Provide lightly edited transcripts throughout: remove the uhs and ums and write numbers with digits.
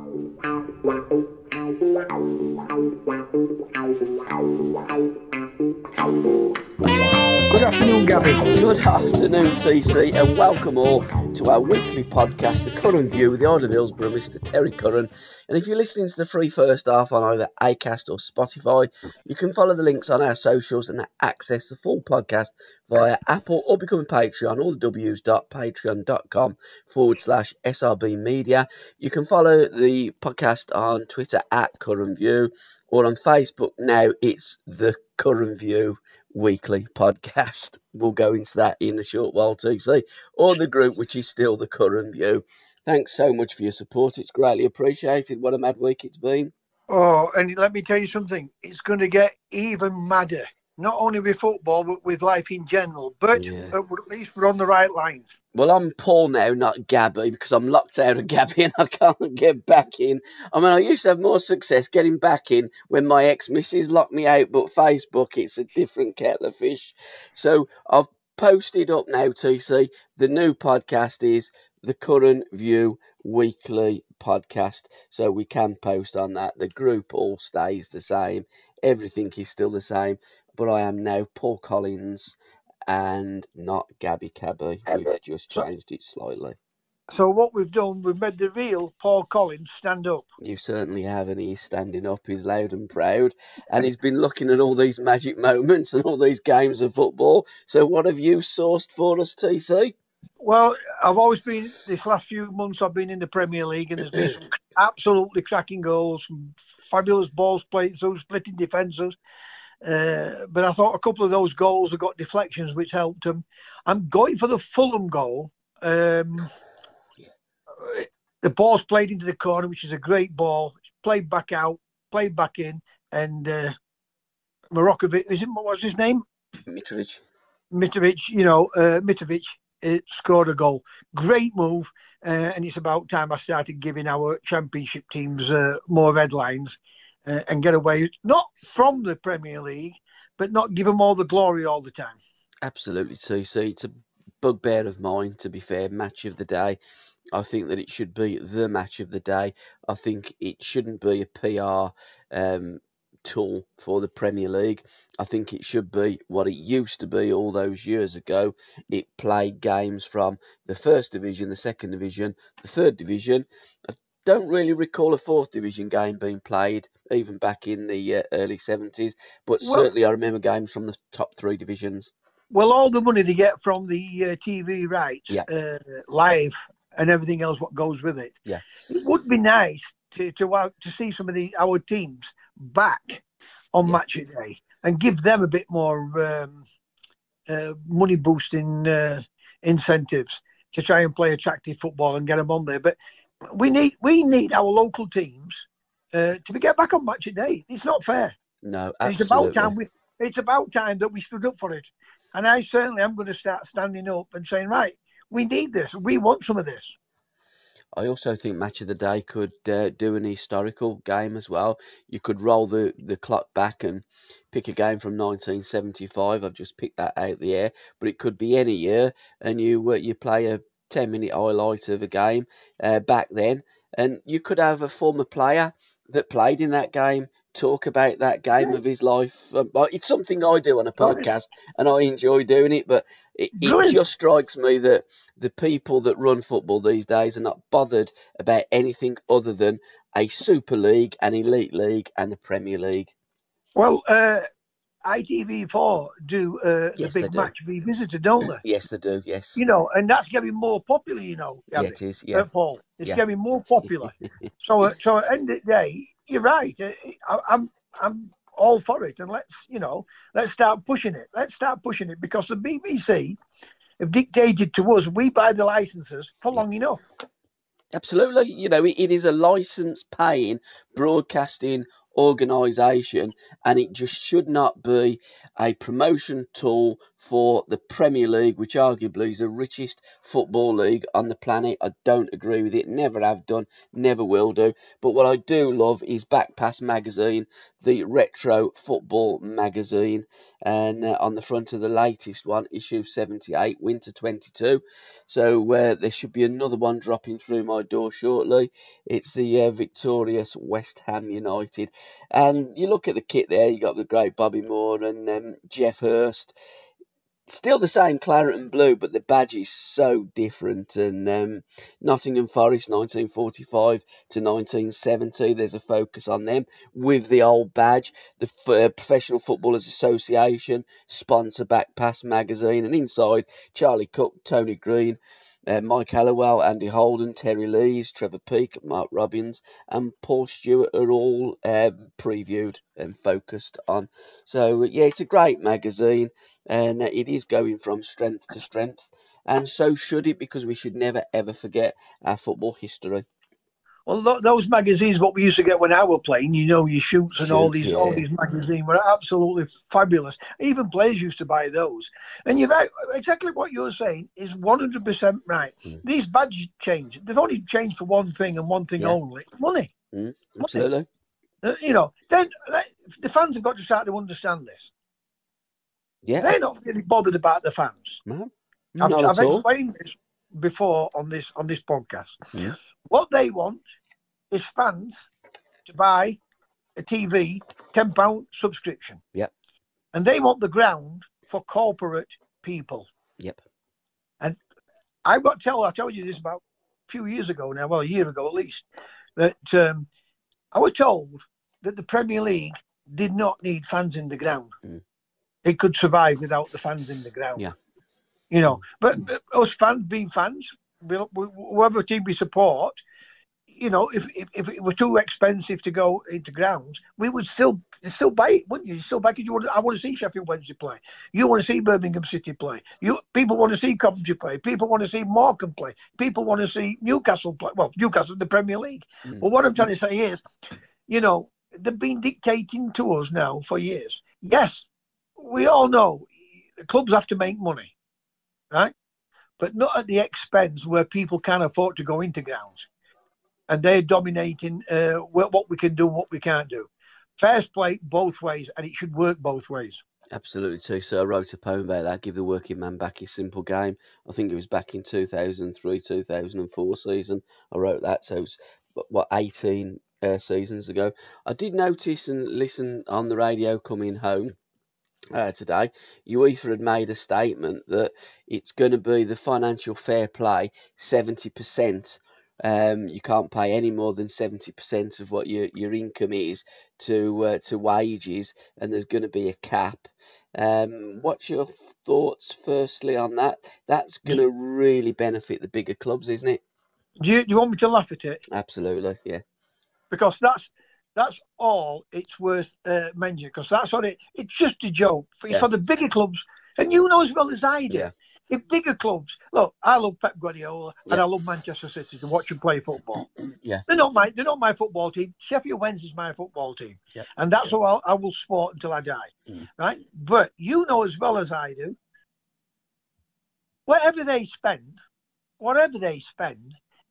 Good afternoon, Gabby. Good afternoon, TC, and welcome all to our weekly podcast, The Curran View, with the Isle of Hillsborough, Mr. Terry Curran. And if you're listening to the free first half on either Acast or Spotify, you can follow the links on our socials and access the full podcast via Apple or become a Patreon, all the w's.patreon.com/SRBmedia. You can follow the podcast on Twitter at Curran View, or on Facebook now it's The Curran View Weekly Podcast. We'll go into that in a short while, TC, or the group, which is still The Curran View. Thanks so much for your support. It's greatly appreciated. What a mad week it's been. Oh, and let me tell you something. It's going to get even madder. Not only with football, but with life in general. But at least we're on the right lines. Well, I'm Paul now, not Gabby, because I'm locked out of Gabby and I can't get back in. I mean, I used to have more success getting back in when my ex-missus locked me out, but Facebook, it's a different kettle of fish. So I've posted up now, TC. The new podcast is The Curran View Weekly Podcast, so we can post on that. The group all stays the same. Everything is still the same. But I am now Paul Collins and not Gabby Cabby. We've just changed it slightly. So what we've done, we've made the real Paul Collins stand up. You certainly have, and he's standing up. He's loud and proud. And he's been looking at all these magic moments and all these games of football. So what have you sourced for us, TC? Well, I've always been, this last few months, I've been in the Premier League, and there's been some absolutely cracking goals, some fabulous balls played through, splitting defences. But I thought a couple of those goals have got deflections, which helped them. I'm going for the Fulham goal. The ball's played into the corner, which is a great ball. Played back out, played back in, and Mitrovic, what's his name? Mitrovic. Mitrovic scored a goal. Great move, and it's about time I started giving our championship teams more headlines. And get away, not from the Premier League, but not give them all the glory all the time. Absolutely, TC. It's a bugbear of mine, to be fair. Match of the day. I think that it should be the match of the day. I think it shouldn't be a PR tool for the Premier League. I think it should be what it used to be all those years ago. It played games from the first division, the second division, the third division. Don't really recall a fourth division game being played, even back in the early 70s, but certainly I remember games from the top three divisions. Well, all the money they get from the TV rights, live, and everything else what goes with it. Yeah, it would be nice to see some of our teams back on match of day and give them a bit more money boosting incentives to try and play attractive football and get them on there. But we need our local teams to get back on match of day. It's not fair. No, absolutely. It's about time that we stood up for it. And I certainly am going to start standing up and saying, right, we need this. We want some of this. I also think Match of the Day could do an historical game as well. You could roll the clock back and pick a game from 1975. I've just picked that out the air. But it could be any year. And you play a 10-minute highlight of a game back then, and you could have a former player that played in that game talk about that game of his life. It's something I do on a podcast, and I enjoy doing it, but it just strikes me that the people that run football these days are not bothered about anything other than a Super League, an Elite League, and the Premier League. Well, ITV4 do the big match revisited, don't they? Yes, they do, yes. And that's getting more popular, Gabby, yeah, it is, yeah. Paul. It's getting more popular. so at the end of the day, you're right. I'm all for it. And let's start pushing it. Let's start pushing it, because the BBC have dictated to us, we buy the licenses for long enough. Absolutely. It is a license-paying broadcasting organisation, and it just should not be a promotion tool for the Premier League, which arguably is the richest football league on the planet. I don't agree with it, never have done, never will do. But what I do love is Back Pass magazine, the retro football magazine, and on the front of the latest one, issue 78, winter 22. So there should be another one dropping through my door shortly. It's the victorious West Ham United. And you look at the kit there, you got the great Bobby Moore and Jeff Hurst. Still the same claret and blue, but the badge is so different. And Nottingham Forest, 1945 to 1970, there's a focus on them with the old badge. The Professional Footballers Association sponsor Back Pass magazine, and inside Charlie Cook, Tony Green, Mike Hallowell, Andy Holden, Terry Lees, Trevor Peake, Mark Robbins, and Paul Stewart are all previewed and focused on. So, yeah, it's a great magazine, and it is going from strength to strength, and so should it, because we should never, ever forget our football history. Well, those magazines, what we used to get when I was playing, your Shoots and all these magazines were absolutely fabulous. Even players used to buy those. And you're right, exactly what you're saying is 100% right. These badges change. They've only changed for one thing and one thing only: money. Absolutely. Then the fans have got to start to understand this. Yeah. They're not really bothered about the fans. No, I've explained this before on this podcast. Yeah. What they want is fans to buy a TV £10 subscription. Yep. And they want the ground for corporate people. Yep. And I told you this about a few years ago now, well, a year ago at least, that I was told that the Premier League did not need fans in the ground. It could survive without the fans in the ground. Yeah. But us fans being fans, whoever team we support, if it were too expensive to go into grounds, we would still buy it, wouldn't you? Still buy it. I want to see Sheffield Wednesday play. You want to see Birmingham City play. People want to see Coventry play. People want to see Morecambe play. People want to see Newcastle play. Well, Newcastle, the Premier League. Well, what I'm trying to say is, they've been dictating to us now for years. Yes, we all know the clubs have to make money, right? But not at the expense where people can't afford to go into grounds. And they're dominating what we can do and what we can't do. Fair play both ways, and it should work both ways. Absolutely too. So I wrote a poem about that, Give the Working Man Back His Simple Game. I think it was back in 2003, 2004 season. I wrote that, so it's, 18 seasons ago. I did notice and listen on the radio coming home today, UEFA had made a statement that it's going to be the financial fair play 70%. You can't pay any more than 70% of what your income is to wages, and there's going to be a cap. What's your thoughts firstly on that? That's going to really benefit the bigger clubs, isn't it? Do you want me to laugh at it? Absolutely, yeah. Because that's all it's worth mentioning, because that's what it's just a joke for the bigger clubs. And you know as well as I do, if bigger clubs, look, I love Pep Guardiola and I love Manchester City to watch them play football. They're not my football team. Sheffield Wednesday is my football team, and that's what I will support until I die, right? But you know as well as I do, whatever they spend,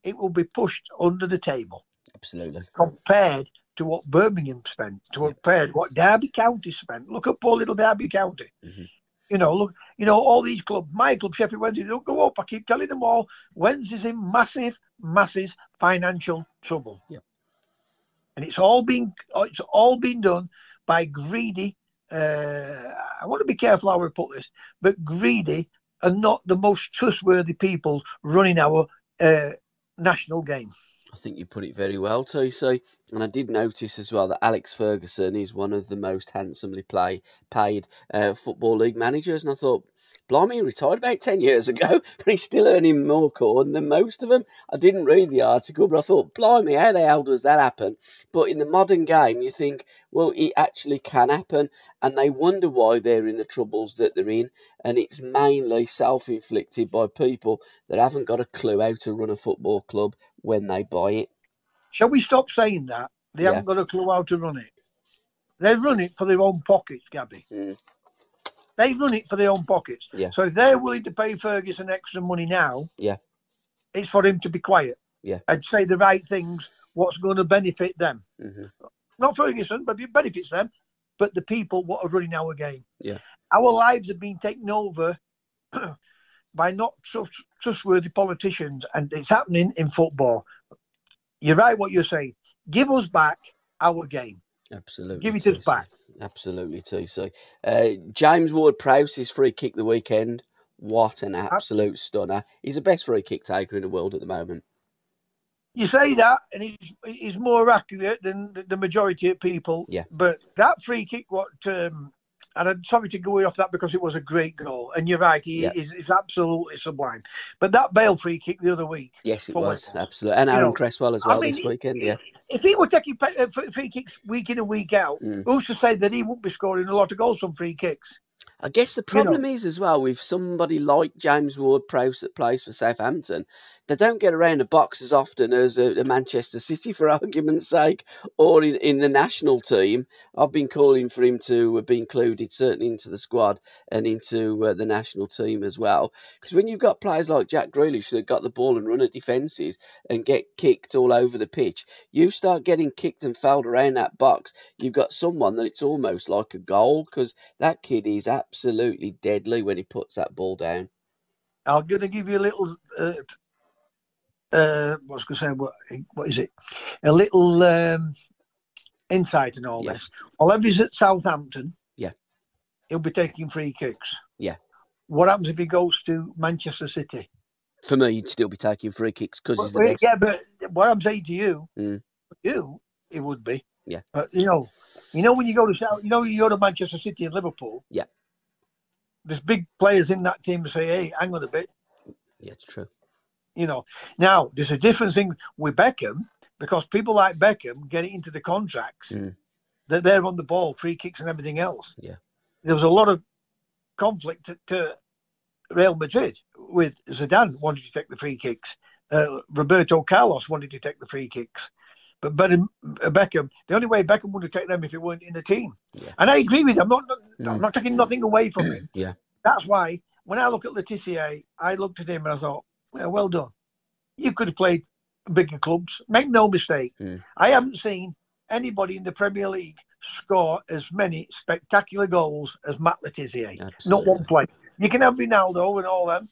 it will be pushed under the table. Absolutely. Compared to what Birmingham spent, compared to what Derby County spent. Look at poor little Derby County. Look, all these clubs, my club, Sheffield Wednesday, they'll go up. I keep telling them all, Wednesday's in massive financial trouble. And it's all been done by greedy, I want to be careful how I put this, but greedy and not the most trustworthy people running our national game. I think you put it very well, TC. And I did notice as well that Alex Ferguson is one of the most handsomely paid Football League managers. And I thought, blimey, he retired about 10 years ago, but he's still earning more corn than most of them. I didn't read the article, but I thought, blimey, how the hell does that happen? But in the modern game, you think, well, it actually can happen. And they wonder why they're in the troubles that they're in. And it's mainly self-inflicted by people that haven't got a clue how to run a football club when they buy it. Shall we stop saying that? They haven't got a clue how to run it. They run it for their own pockets, Gabby. They've run it for their own pockets. Yeah. So if they're willing to pay Ferguson extra money now, yeah, it's for him to be quiet. Yeah. And say the right things, what's going to benefit them. Mm-hmm. Not Ferguson, but it benefits them, but the people what are running our game. Yeah. Our lives have been taken over by not trustworthy politicians, and it's happening in football. You're right what you're saying. Give us back our game. Absolutely. Give it us back. Absolutely, TC. James Ward-Prowse's free kick the weekend. What an absolute stunner. He's the best free kick taker in the world at the moment. You say that, and he's more accurate than the majority of people. Yeah. But that free kick, and I'm sorry to go off that because it was a great goal. And you're right, he's absolutely sublime. But that Bale free kick the other week. Yes, it was. Absolutely. And Aaron Cresswell as well this weekend, yeah. If he were taking free kicks week in and week out, who's to say that he won't be scoring a lot of goals from free kicks? I guess the problem is as well with somebody like James Ward-Prowse that plays for Southampton, they don't get around the box as often as a Manchester City, for argument's sake, or in the national team. I've been calling for him to be included certainly into the squad and into the national team as well. Because when you've got players like Jack Grealish that got the ball and run at defences and get kicked all over the pitch, you start getting kicked and fouled around that box, you've got someone that it's almost like a goal, because that kid is absolutely deadly when he puts that ball down. I'm going to give you a little... what is it? A little insight in all this. Well, if he's at Southampton, he'll be taking free kicks. Yeah. What happens if he goes to Manchester City? For me, he'd still be taking free kicks because he's the best. Yeah, but what I'm saying to you, it would be. Yeah. But when you go to Manchester City and Liverpool. Yeah. There's big players in that team who say, "Hey, hang on a bit." Yeah, it's true. Now there's a different thing with Beckham, because people like Beckham get it into the contracts that they're on the ball, free kicks and everything else. Yeah. There was a lot of conflict to Real Madrid with Zidane wanted to take the free kicks. Roberto Carlos wanted to take the free kicks. But Beckham, the only way Beckham would have taken them if it weren't in the team. Yeah. And I agree with him. I'm not taking nothing away from him. Yeah. That's why when I look at Letizia, I looked at him and I thought, well done. You could have played bigger clubs. Make no mistake. I haven't seen anybody in the Premier League score as many spectacular goals as Matt Letizia. Not one player. You can have Ronaldo and all them,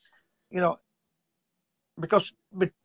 because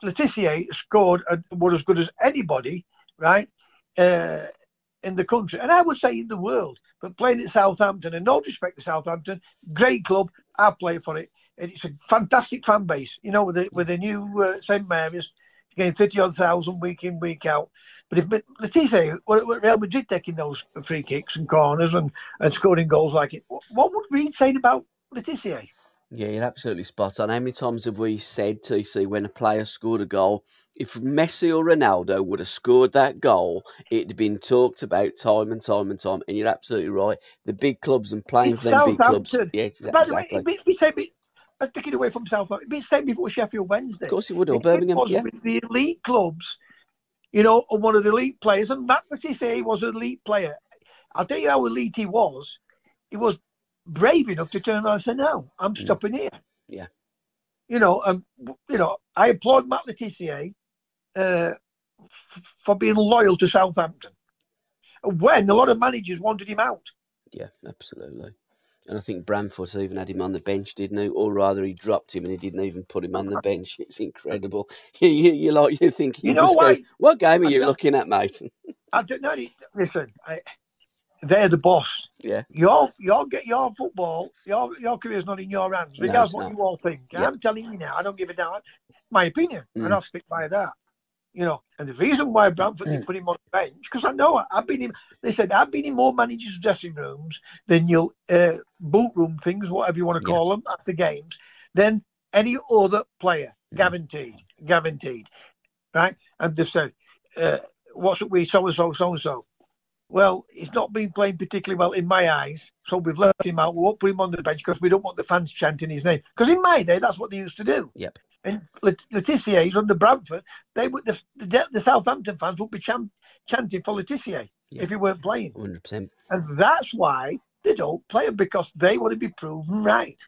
Letizia scored was as good as anybody, right, in the country. And I would say in the world. But playing at Southampton, and no respect to Southampton, great club. I play for it. It's a fantastic fan base, with the new St Mary's, getting 30,000 week in, week out. But if Letizia were Real Madrid taking those free kicks and corners and scoring goals like it, what would we say about Letizia? Yeah, you're absolutely spot on. How many times have we said, TC, when a player scored a goal, if Messi or Ronaldo would have scored that goal, it'd have been talked about time and time and time. And you're absolutely right. The big clubs and playing for them big clubs. Yeah, exactly. Let's take it away from Southampton. It'd be the same before Sheffield Wednesday. Of course it would. Or Birmingham, with the elite clubs, and one of the elite players. And Matt Letizia was an elite player. I'll tell you how elite he was. He was brave enough to turn around and say, "No, I'm stopping here." Yeah. I applaud Matt Letizia for being loyal to Southampton when a lot of managers wanted him out. Yeah, absolutely. And I think Bramford even had him on the bench, didn't he? Or rather, he dropped him and he didn't even put him on the bench. It's incredible. You're thinking, what game are you looking at, mate? I don't know. Listen, they're the boss. Yeah. You'll get your football. Your career's not in your hands. Regardless what you all think. Yeah. I'm telling you now. I don't give a damn. My opinion, and I'll stick by that. And the reason why Bramford didn't put him on the bench, because I know I've been in more managers' dressing rooms than your boot room things, whatever you want to call them, after games, than any other player. Guaranteed. Right? And they've said, what's it with so-and-so? Well, he's not been playing particularly well in my eyes, so we've left him out. We won't put him on the bench because we don't want the fans chanting his name. Because in my day, that's what they used to do. Yep. And Letizia, he's under Bradford. The Southampton fans would be chanting for Letizia if he weren't playing. 100%. And that's why They don't play them because they want to be proven right.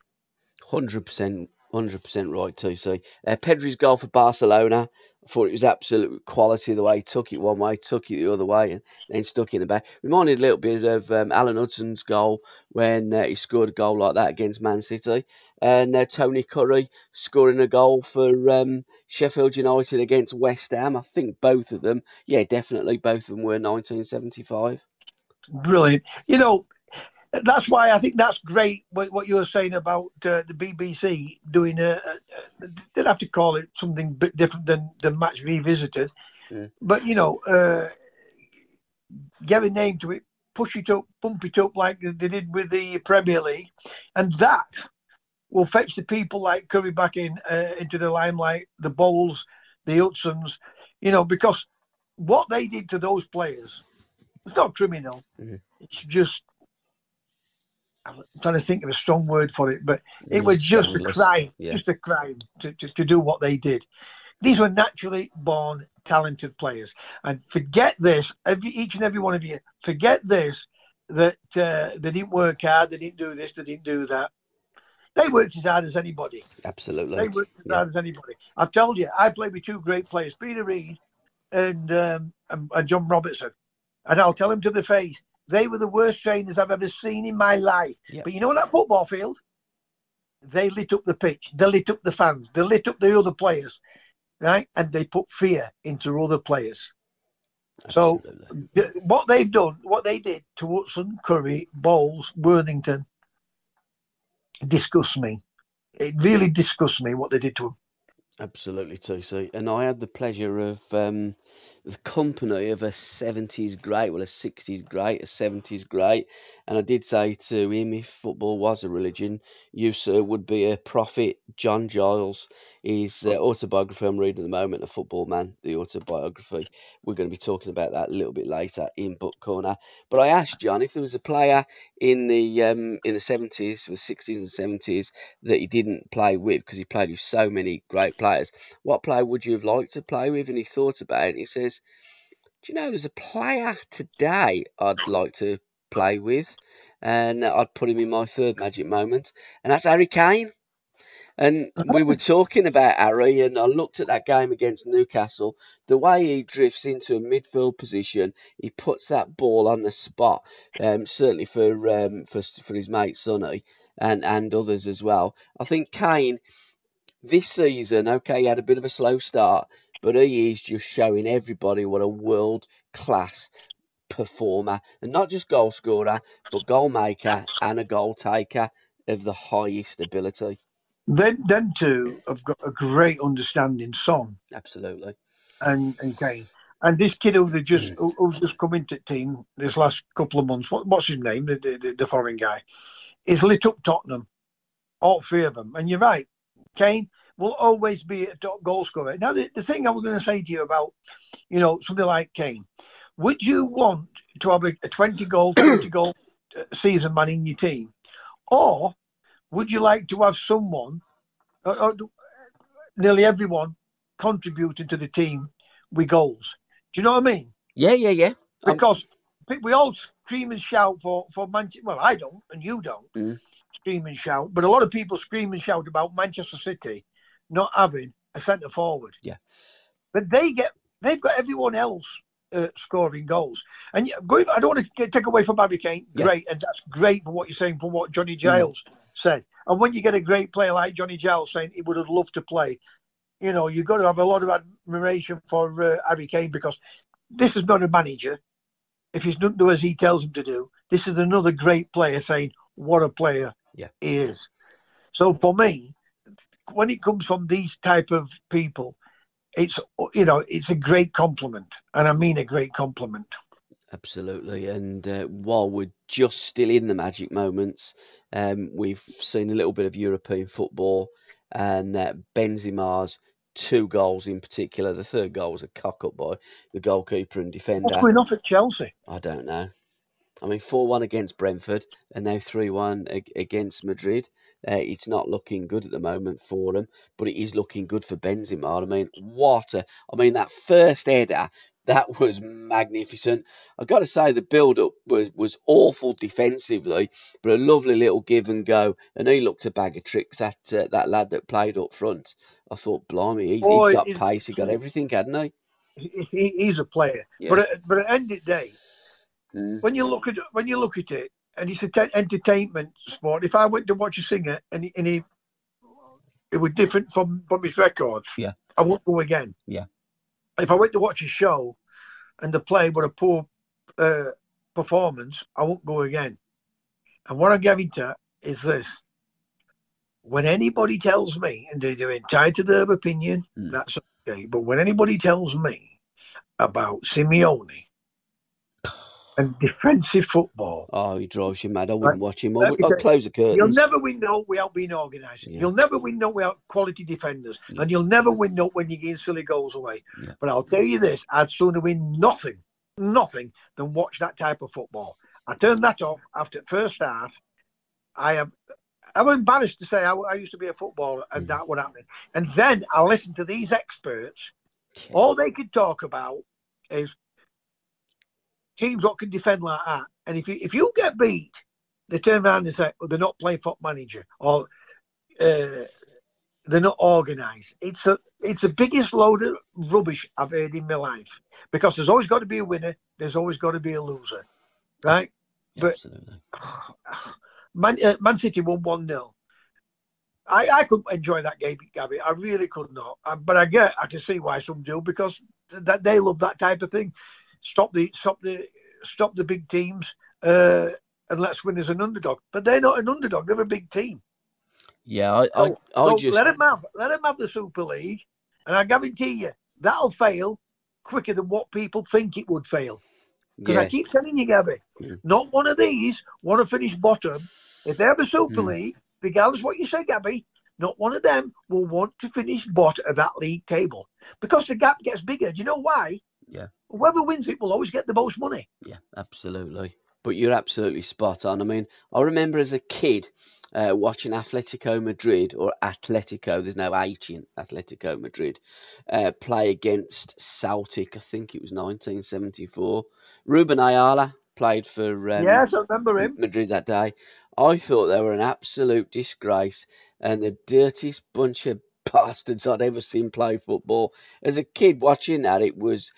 100%, 100% right, TC. Pedri's goal for Barcelona, I thought it was absolute quality the way he took it one way, took it the other way, and then stuck it in the back. Reminded a little bit of Alan Hudson's goal when he scored a goal like that against Man City. And Tony Curry scoring a goal for Sheffield United against West Ham. I think both of them, yeah, definitely both of them were 1975. Brilliant. That's why I think that's great. What you were saying about the BBC doing they'd have to call it something a bit different than Match Revisited. But give a name to it, push it up, pump it up like they did with the Premier League, and that will fetch the people like Curry back into the limelight, the Bowles, the Hudsons, because what they did to those players, it's not criminal. It's just, I'm trying to think of a strong word for it, but it was just a crime, just a crime to do what they did. These were naturally born talented players. And forget this, each and every one of you, forget this, that they didn't work hard, they didn't do this, they didn't do that. They worked as hard as anybody. Absolutely. They worked as hard as anybody. I've told you, I played with two great players, Peter Reid and John Robertson. And I'll tell them to the face, they were the worst trainers I've ever seen in my life. Yep. But you know that football field? They lit up the pitch. They lit up the fans. They lit up the other players, right? And they put fear into other players. Absolutely. So what they've done, what they did to Hudson, Curry, Bowles, Worthington, disgusts me. It really disgusts me what they did to them. Absolutely, TC. And I had the pleasure of the company of a 70s great, well, a 60s great, a 70s great. And I did say to him, if football was a religion, you, sir, would be a prophet. John Giles, his autobiography I'm reading at the moment, A Football Man, the autobiography. We're going to be talking about that a little bit later in Book Corner. But I asked John if there was a player in the 70s, the 60s and 70s that he didn't play with, because he played with so many great players. What player would you have liked to play with? And he thought about it. And he says, do you know, there's a player today I'd like to play with, and I'd put him in my third Magic Moment, and that's Harry Kane. And we were talking about Harry, and I looked at that game against Newcastle. The way he drifts into a midfield position, he puts that ball on the spot. Certainly for his mate Sonny and others as well. I think Kane this season, okay, he had a bit of a slow start, but he is just showing everybody what a world class performer, and not just goal scorer, but goal maker and a goal taker of the highest ability. Them two have got a great understanding, Son. Absolutely. And Kane. And this kid who's just come into the team this last couple of months, what's his name? The foreign guy. He's lit up Tottenham. All three of them. And you're right. Kane will always be a top goal scorer. Now, the thing I was going to say to you about, something like Kane, would you want to have a 20-goal, 30-goal season man in your team? Or would you like to have someone, or nearly everyone, contributing to the team with goals? Do you know what I mean? Yeah. Because we all scream and shout for Manchester. Well, I don't, and you don't scream and shout. But a lot of people scream and shout about Manchester City not having a centre forward. Yeah. But they've got everyone else scoring goals. And I don't want to take away from Harry Kane. Yeah. Great, and that's great for what you're saying, for what Johnny Giles said. And when you get a great player like Johnny Giles saying he would have loved to play, you've got to have a lot of admiration for Harry Kane, because this is not a manager. If he's not doing as he tells him to do, this is another great player saying what a player he is. So for me, when it comes from these type of people, it's a great compliment, and I mean a great compliment. Absolutely. And while we're just still in the Magic Moments, we've seen a little bit of European football, and Benzema's 2 goals in particular. The third goal was a cock up by the goalkeeper and defender. What's going off at Chelsea? I don't know. I mean, 4-1 against Brentford, and now 3-1 against Madrid. It's not looking good at the moment for them, but it is looking good for Benzema. I mean, that first header That was magnificent. I've got to say the build-up was awful defensively, but a lovely little give and go. And he looked a bag of tricks, that lad that played up front. I thought, blimey, he got pace, he got everything, hadn't he? He's a player. Yeah. But at the end of the day, when you look at it, and it's an entertainment sport. If I went to watch a singer and it was different from his records, yeah, I won't go again. Yeah. If I went to watch a show and the play were a poor performance, I won't go again. And what I'm getting to is this. When anybody tells me, and they're entitled to their opinion, that's okay. But when anybody tells me about Simeone and defensive football. Oh, he drives you mad. I wouldn't watch him. I'd close the curtains. You'll never win no without being organised. Yeah. You'll never win no without quality defenders. Yeah. And you'll never win no when you're getting silly goals away. Yeah. But I'll tell you this, I'd sooner win nothing than watch that type of football. I turned that off after the first half. I'm embarrassed to say I used to be a footballer and that would happen. And then I listened to these experts. All they could talk about is teams that can defend like that. And if you get beat, they turn around and say, they're not playing foot manager or they're not organised. It's the biggest load of rubbish I've heard in my life, because there's always got to be a winner. There's always got to be a loser, right? Yeah, but absolutely. Man City won 1-0. I could enjoy that game, Gabby. I really could not. But I can see why some do, because they love that type of thing. Stop the big teams and let's win as an underdog. But they're not an underdog; they're a big team. Yeah, I just let them have the Super League, and I guarantee you that'll fail quicker than what people think it would fail. Because I keep telling you, Gabby, not one of these want to finish bottom. If they have a Super League, regardless of what you say, Gabby, not one of them will want to finish bottom of that league table, because the gap gets bigger. Do you know why? Yeah. Whoever wins it will always get the most money. Yeah, absolutely. But you're absolutely spot on. I mean, I remember as a kid watching Atletico Madrid, or Atletico, there's no H in Atletico Madrid, play against Celtic. I think it was 1974. Ruben Ayala played for yes, I remember him. Madrid that day. I thought they were an absolute disgrace and the dirtiest bunch of bastards I'd ever seen play football. As a kid watching that, it was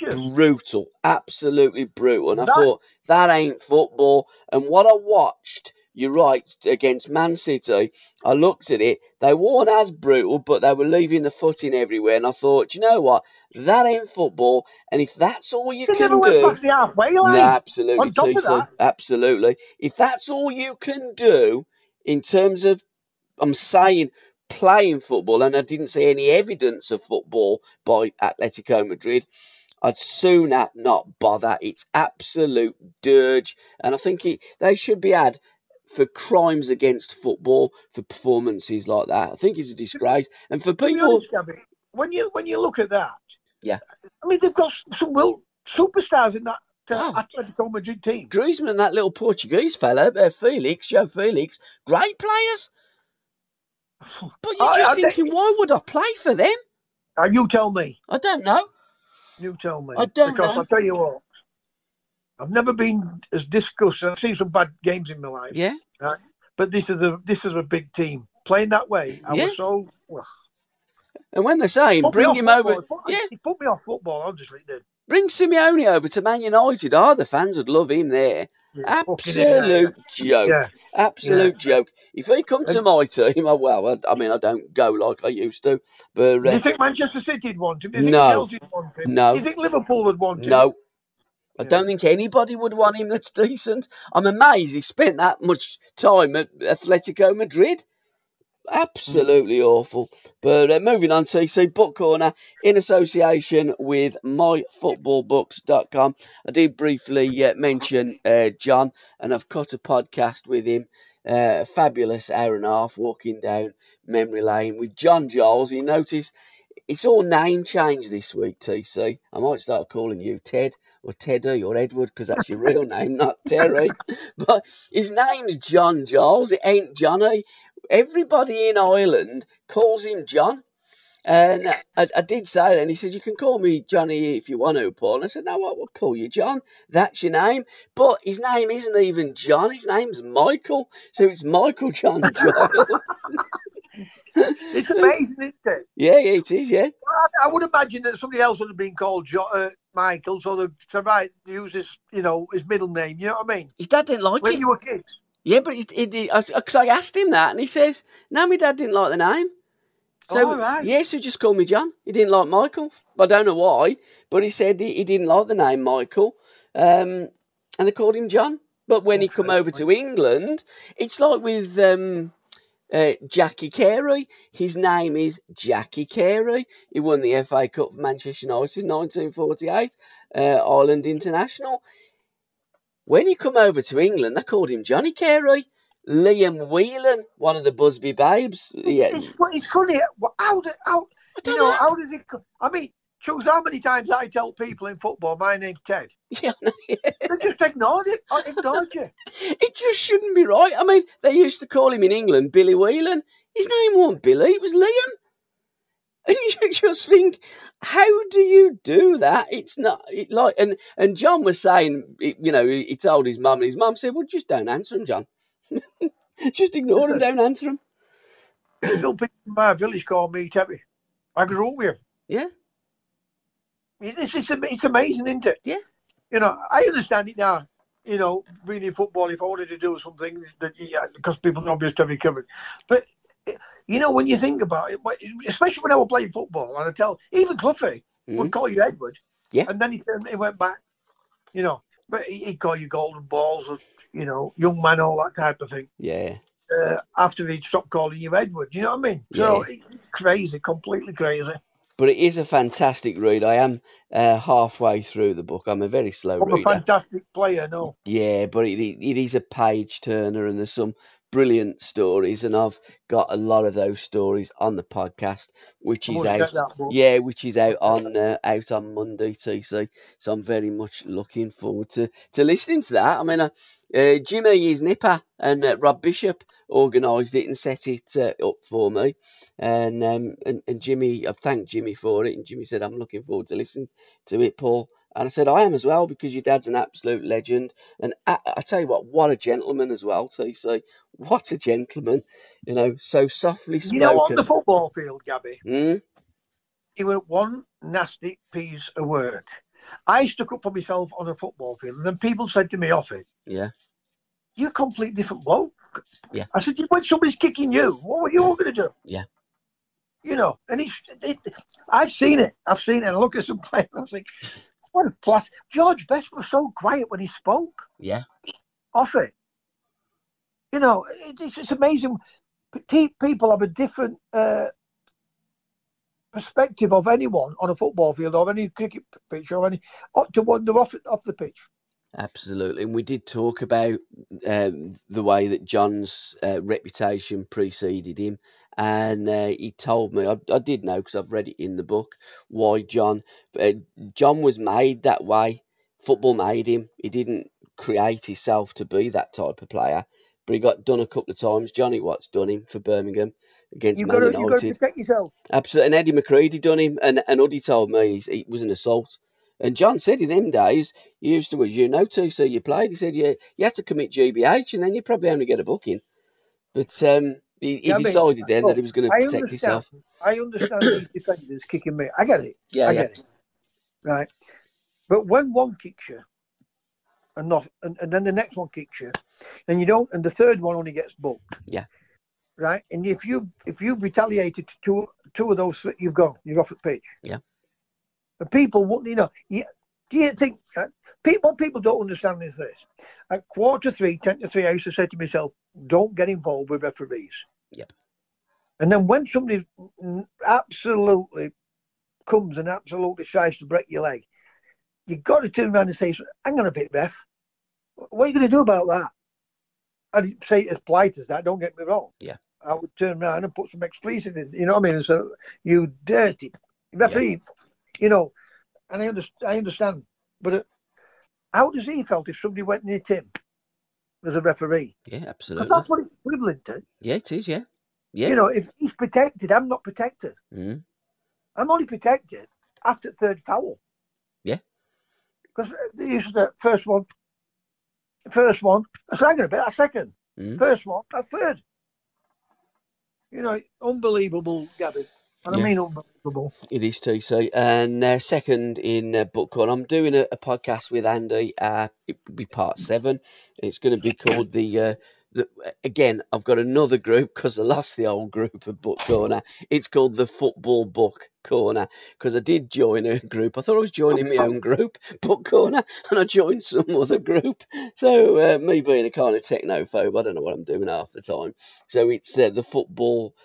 brutal, absolutely brutal. And I thought, that ain't football. And what I watched, you're right, against Man City, I looked at it, they weren't as brutal, but they were leaving the footing everywhere. And I thought, you know what, that ain't football. And if that's all you can never do... went past the halfway line. No, absolutely, on top of that. Absolutely. If that's all you can do in terms of, I'm saying, playing football, and I didn't see any evidence of football by Atletico Madrid, I'd sooner not bother. It's absolute dirge, and I think they should be had for crimes against football for performances like that. I think it's a disgrace, and for people. To be honest, Gabby, when you look at that, yeah, I mean they've got some superstars in that Atletico Madrid team. Griezmann and that little Portuguese fella, João Felix, great players. But you're just thinking, why would I play for them? You tell me. I don't know. You tell me. I don't know. Because I'll tell you what, I've never been as disgusted. I've seen some bad games in my life. Yeah. Right? But this is a big team. Playing that way, I was so... Well, and when they're saying, bring him over... He put me off football, honestly, he did. Bring Simeone over to Man United. The fans would love him there. Yeah, absolute joke. Yeah. Absolute joke. If he come to my team, I don't go like I used to. But do you think Manchester City would want him? Do you think Chelsea would want him? No. Do you think Liverpool would want him? No. I don't think anybody would want him that's decent. I'm amazed he spent that much time at Atletico Madrid. Absolutely awful. But moving on, TC, Book Corner in association with myfootballbooks.com. I did briefly mention John, and I've cut a podcast with him. Fabulous hour and a half walking down memory lane with John Giles. You notice it's all name change this week, TC. I might start calling you Ted or Teddy or Edward, because that's your real name, not Terry. But his name's John Giles. It ain't Johnny. Everybody in Ireland calls him John. And I did say that, and he said, you can call me Johnny if you want to, Paul. And I said, no, I will call you John. That's your name. But his name isn't even John. His name's Michael. So it's Michael John Giles. It's amazing, isn't it? Yeah, it is, yeah. I would imagine that somebody else would have been called Michael, so to use his, his middle name. You know what I mean? His dad didn't like it. When you were kids. Yeah, but because I asked him that, and he says, no, my dad didn't like the name. So, right. yeah, so just call me John. He didn't like Michael. I don't know why, but he said he didn't like the name Michael, and they called him John. But when he come over to England, it's like with Jackie Carey. His name is Jackie Carey. He won the FA Cup for Manchester United in 1948, Ireland International. When he come over to England, they called him Johnny Carey. Liam Whelan, one of the Busby Babes. Yeah. It's funny. How does it? I mean, choose how many times I tell people in football, my name's Ted. Yeah, They just ignored it. I ignored you. It just shouldn't be right. I mean, they used to call him in England Billy Whelan. His name wasn't Billy, it was Liam. And you just think, how do you do that? It's not and John was saying, he told his mum, and his mum said, well, just don't answer him, John. Just ignore him, don't answer him. Still people in my village call me Terry. I grew up with him. Yeah. It's amazing, isn't it? Yeah. I understand it now. Being in football, if I wanted to do something because people know me as Terry Curran. But when you think about it, especially when I was playing football, and I tell even Cluffy would call you Edward. Yeah. And then he went back. But he'd call you golden balls, or, young man, all that type of thing. Yeah. After he'd stopped calling you Edward, you know what I mean? So it's crazy, completely crazy. But it is a fantastic read. I am halfway through the book. I'm a very slow reader. I'm a fantastic player, no. Yeah, but it is a page turner, and there's some brilliant stories, and I've got a lot of those stories on the podcast, which is out. Yeah, which is out on Monday, TC. So I'm very much looking forward to listening to that. I mean, Jimmy is Nipper, and Rob Bishop organised it and set it up for me, and Jimmy, I've thanked Jimmy for it, and Jimmy said I'm looking forward to listening to it, Paul. And I said, I am as well, because your dad's an absolute legend. And I tell you what a gentleman as well, TC. What a gentleman. So softly spoken. On the football field, Gabby, he was one nasty piece of work. I stuck up for myself on a football field, and then people said to me off it, yeah, you're a complete different bloke. Yeah. I said, when somebody's kicking you, what were you all going to do? Yeah. And I've seen it. And I look at some players and I think, what a plus. George Best was so quiet when he spoke. Yeah. Off it. It's amazing. People have a different perspective of anyone on a football field or any cricket pitch or to wander off the pitch. Absolutely. And we did talk about the way that John's reputation preceded him. And he told me, I did know because I've read it in the book, why John was made that way. Football made him. He didn't create himself to be that type of player. But he got done a couple of times. Johnny Watts done him for Birmingham against Man United. You've got to protect yourself. Absolutely. And Eddie McCready done him. And Uddy told me it was an assault. And John said in them days, you used to, TC, you played. He said, you had to commit GBH and then you probably only get a booking. But he decided then that he was going to protect himself. I understand these defenders kicking me. I get it. Yeah, I get it. Right. But when one kicks you, and then the next one kicks you, and you don't, and the third one only gets booked. Yeah. Right. And if you've retaliated to two of those, you're off the pitch. Yeah. And people wouldn't, do you think what people don't understand is this? At 3:45, 10-3, I used to say to myself, don't get involved with referees. Yep. And then when somebody absolutely comes and absolutely tries to break your leg, you've got to turn around and say, hang on a bit, ref. What are you going to do about that? I didn't say it as polite as that, don't get me wrong. Yeah. I would turn around and put some expletive in, you know what I mean? So, you dirty referee, and I understand. But how does he felt if somebody went near him as a referee? Yeah, absolutely. That's what it's equivalent to. Yeah, it is, yeah. Yeah. If he's protected, I'm not protected. Mm. I'm only protected after third foul. Yeah. Because they used the first one. I said, I'm going to bet that second. First one, that's third. You know, unbelievable, Gavin. And I mean unbelievable. It is, TC. And second in Book Corner, I'm doing a podcast with Andy. It will be part 7. It's going to be called the again, I've got another group because I lost the old group of Book Corner. It's called the Football Book Corner because I did join a group. I thought I was joining my own group, Book Corner, and I joined some other group. So me being a kind of technophobe, I don't know what I'm doing half the time. So it's the Football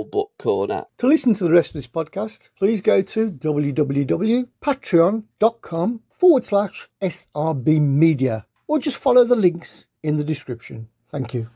Book Corner. To listen to the rest of this podcast, please go to www.patreon.com/SRBmedia or just follow the links in the description. Thank you.